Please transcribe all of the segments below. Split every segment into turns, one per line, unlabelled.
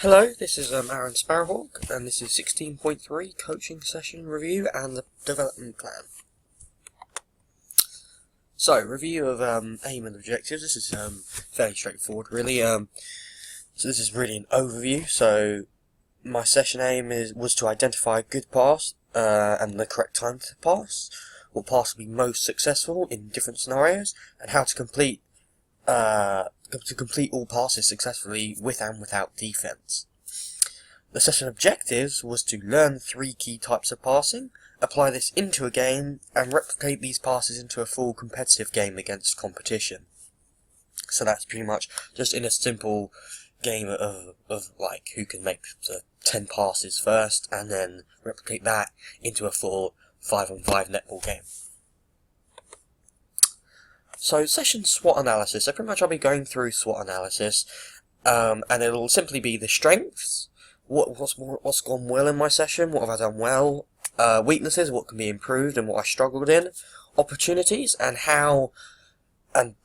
Hello, this is Aaron Sparrowhawk, and this is 16.3 Coaching Session Review and the Development Plan. So, review of aim and objectives. This is fairly straightforward, really. So this is really an overview. So, my session aim was to identify a good pass and the correct time to pass, what pass will be most successful in different scenarios, and how to complete all passes successfully with and without defense. The session objectives was to learn 3 key types of passing, apply this into a game, and replicate these passes into a full competitive game against competition. So that's pretty much just in a simple game of like who can make the 10 passes first, and then replicate that into a full 5-on-5 netball game. So, session SWOT analysis. So pretty much I'll be going through SWOT analysis, and it'll simply be the strengths, what's gone well in my session, what have I done well, weaknesses, what can be improved and what I struggled in, opportunities, and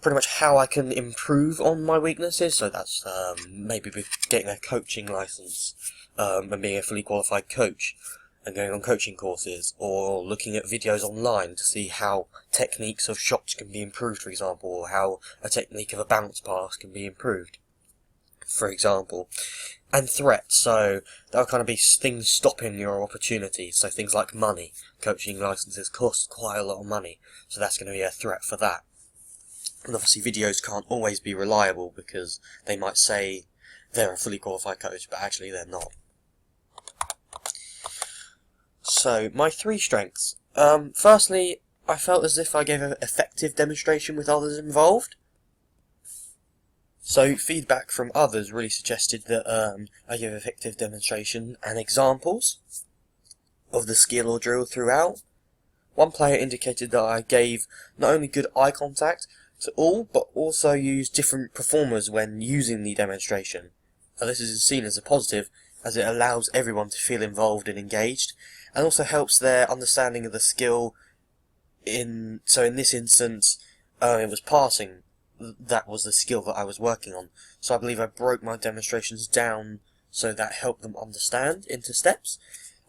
pretty much how I can improve on my weaknesses. So that's maybe getting a coaching license, and being a fully qualified coach, and going on coaching courses, or looking at videos online to see how techniques of shots can be improved, for example, or how a technique of a bounce pass can be improved, for example. And threats, so that'll kind of be things stopping your opportunities, so things like money. Coaching licenses cost quite a lot of money, so that's going to be a threat for that. And obviously videos can't always be reliable, because they might say they're a fully qualified coach, but actually they're not. So, my 3 strengths. Firstly, I felt as if I gave an effective demonstration with others involved. So, feedback from others really suggested that I gave effective demonstration and examples of the skill or drill throughout. One player indicated that I gave not only good eye contact to all, but also used different performers when using the demonstration. Now, this is seen as a positive, as it allows everyone to feel involved and engaged, and also helps their understanding of the skill. So in this instance, it was passing. That was the skill that I was working on. So I believe I broke my demonstrations down so that helped them understand into steps,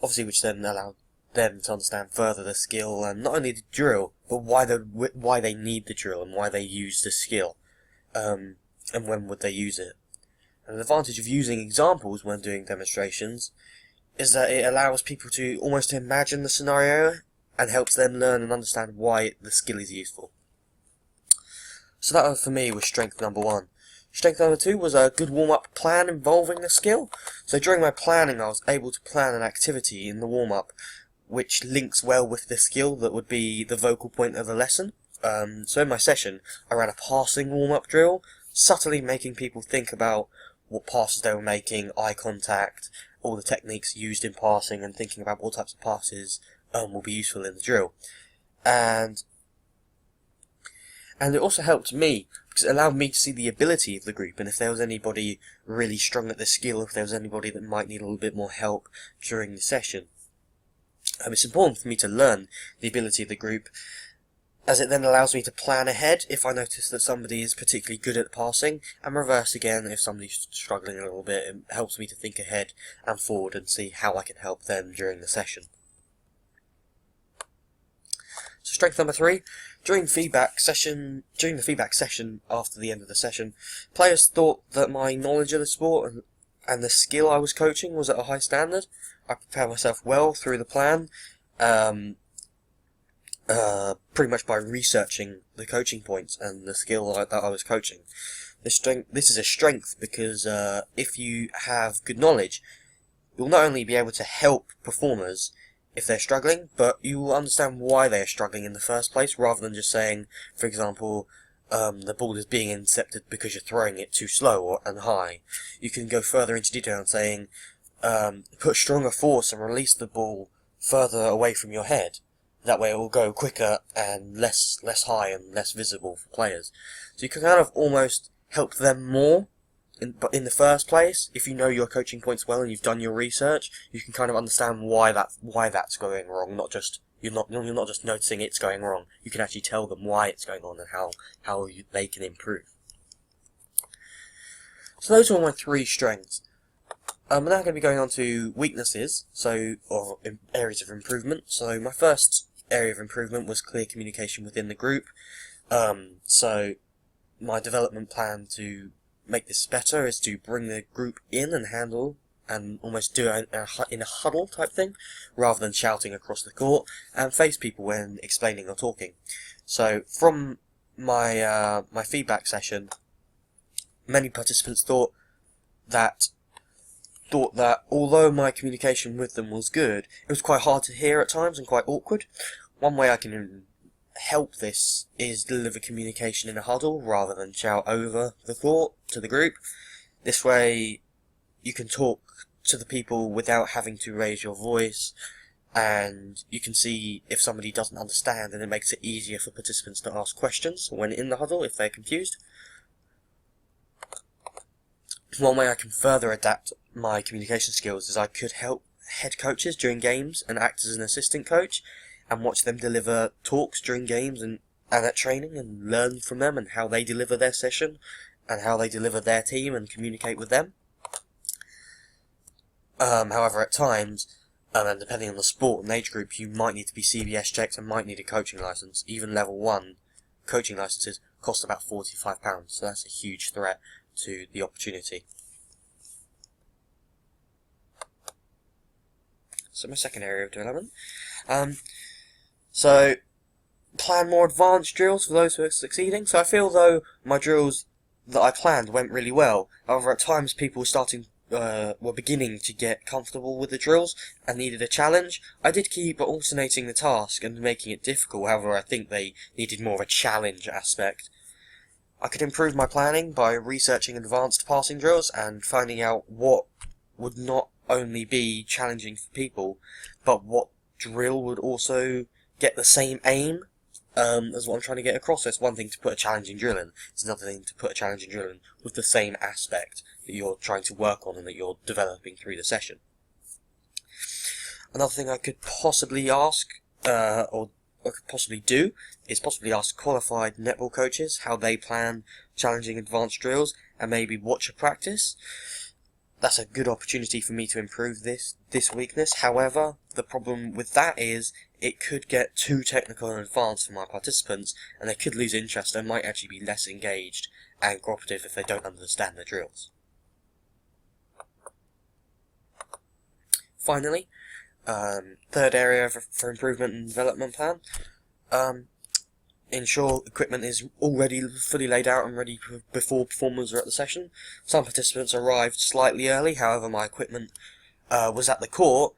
obviously, which then allowed them to understand further the skill, and not only the drill, but why they need the drill and why they use the skill, and when would they use it. And the advantage of using examples when doing demonstrations is that it allows people to almost imagine the scenario and helps them learn and understand why the skill is useful. So that for me was strength number 1. Strength number 2 was a good warm-up plan involving the skill. So during my planning I was able to plan an activity in the warm-up which links well with the skill that would be the vocal point of the lesson. So in my session I ran a passing warm-up drill, subtly making people think about what passes they were making, eye contact, all the techniques used in passing, and thinking about what types of passes will be useful in the drill. And it also helped me, because it allowed me to see the ability of the group, and if there was anybody really strong at the skill, if there was anybody that might need a little bit more help during the session. It's important for me to learn the ability of the group, as it then allows me to plan ahead if I notice that somebody is particularly good at passing, and reverse again if somebody's struggling a little bit. It helps me to think ahead and forward and see how I can help them during the session. So strength number 3, during the feedback session after the end of the session, players thought that my knowledge of the sport and the skill I was coaching was at a high standard. I prepared myself well through the plan, pretty much by researching the coaching points and the skill that I was coaching. This is a strength because if you have good knowledge, you'll not only be able to help performers if they're struggling, but you will understand why they are struggling in the first place, rather than just saying, for example, the ball is being intercepted because you're throwing it too slow and high. You can go further into detail and saying, put stronger force and release the ball further away from your head. That way it will go quicker and less high and less visible for players. So you can kind of almost help them more in the first place. If you know your coaching points well and you've done your research, you can kind of understand why that's going wrong. You're not just noticing it's going wrong. You can actually tell them why it's going on and how they can improve. So those are my 3 strengths. We're now going to be going on to weaknesses, or areas of improvement. So my first area of improvement was clear communication within the group. So my development plan to make this better is to bring the group in and handle and almost do it in a huddle type thing, rather than shouting across the court, and face people when explaining or talking. So from my my feedback session, many participants thought that although my communication with them was good, it was quite hard to hear at times and quite awkward. One way I can help this is deliver communication in a huddle rather than shout over the court to the group. This way you can talk to the people without having to raise your voice, and you can see if somebody doesn't understand, and it makes it easier for participants to ask questions when in the huddle if they're confused. One way I can further adapt my communication skills is I could help head coaches during games and act as an assistant coach and watch them deliver talks during games and at training, and learn from them and how they deliver their session and how they deliver their team and communicate with them. However, at times, and depending on the sport and age group, you might need to be CBS checked and might need a coaching license. Even level 1 coaching licenses cost about £45, so that's a huge threat to the opportunity. So my second area of development. So plan more advanced drills for those who are succeeding. So I feel though my drills that I planned went really well. However, at times people were beginning to get comfortable with the drills and needed a challenge. I did keep alternating the task and making it difficult. However, I think they needed more of a challenge aspect. I could improve my planning by researching advanced passing drills and finding out what would not only be challenging for people, but what drill would also get the same aim as what I'm trying to get across. So it's one thing to put a challenging drill in, it's another thing to put a challenging drill in with the same aspect that you're trying to work on and that you're developing through the session. Another thing I could possibly ask, or could possibly do, is possibly ask qualified netball coaches how they plan challenging advanced drills and maybe watch a practice. That's a good opportunity for me to improve this weakness. However, the problem with that is it could get too technical and advanced for my participants, and they could lose interest and might actually be less engaged and cooperative if they don't understand the drills. Finally, third area for improvement and development plan. Ensure equipment is already fully laid out and ready before performers are at the session. Some participants arrived slightly early, however my equipment was at the court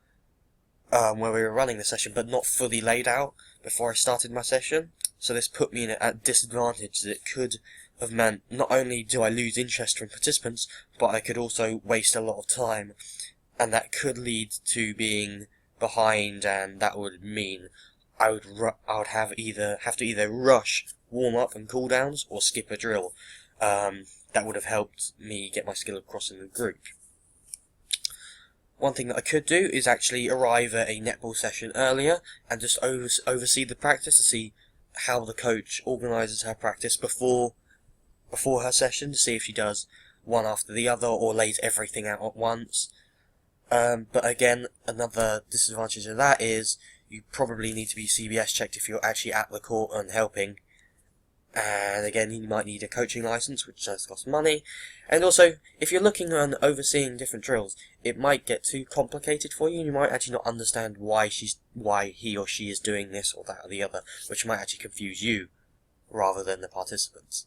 where we were running the session, but not fully laid out before I started my session. So this put me at a disadvantage that it could have meant not only do I lose interest from participants, but I could also waste a lot of time, and that could lead to being behind, and that would mean I would have to either rush warm up and cool downs or skip a drill. That would have helped me get my skill across in the group. One thing that I could do is actually arrive at a netball session earlier and just oversee the practice to see how the coach organises her practice before her session, to see if she does one after the other or lays everything out at once. But again, another disadvantage of that is you probably need to be CBS checked if you're actually at the court and helping. And again, you might need a coaching license, which does cost money. And also, if you're looking and overseeing different drills, it might get too complicated for you, and you might actually not understand why he or she is doing this or that or the other, which might actually confuse you rather than the participants.